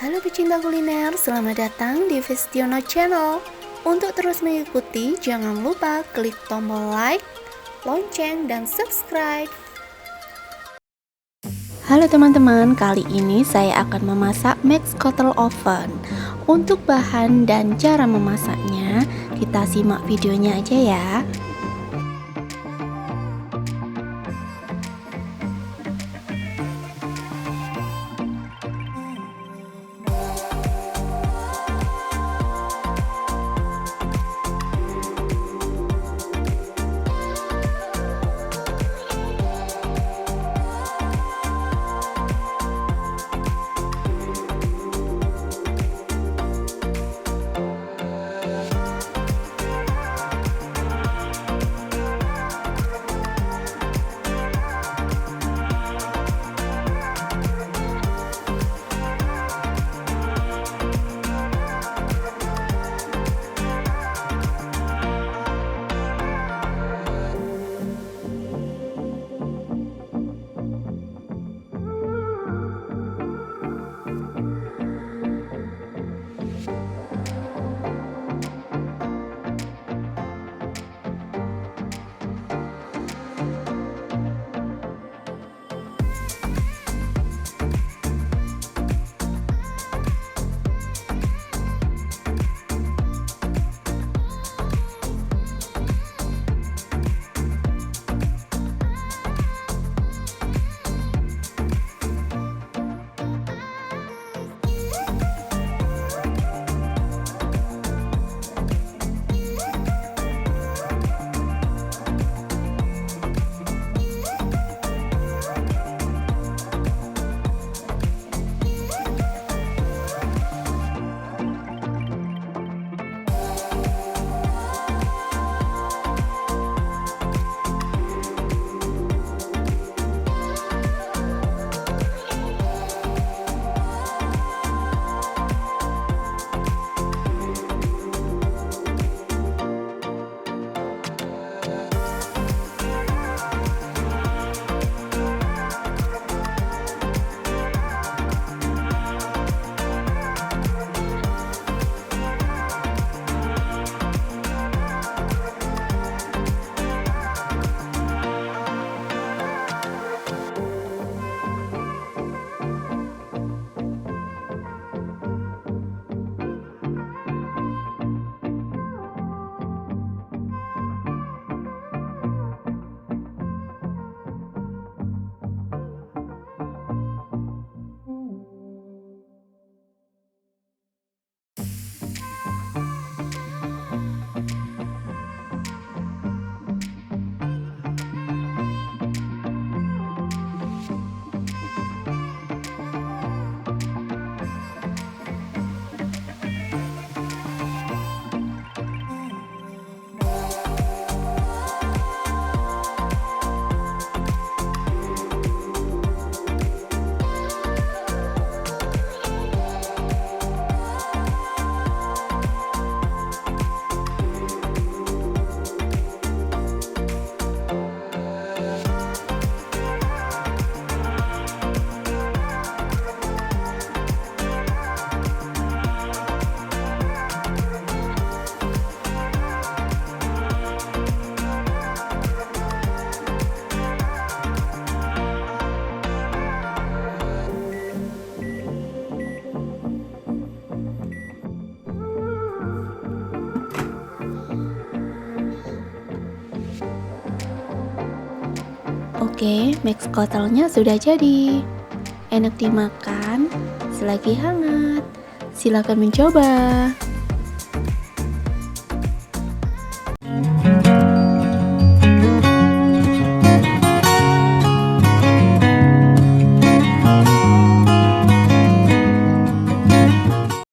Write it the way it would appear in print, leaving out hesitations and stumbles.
Halo pecinta kuliner, selamat datang di Vestiono Channel. Untuk terus mengikuti, jangan lupa klik tombol like, lonceng, dan subscribe. Halo teman-teman, kali ini saya akan memasak Max Cottle Oven. Untuk bahan dan cara memasaknya, kita simak videonya aja ya. Oke, Max Cottle-nya sudah jadi. Enak dimakan, selagi hangat. Silakan mencoba.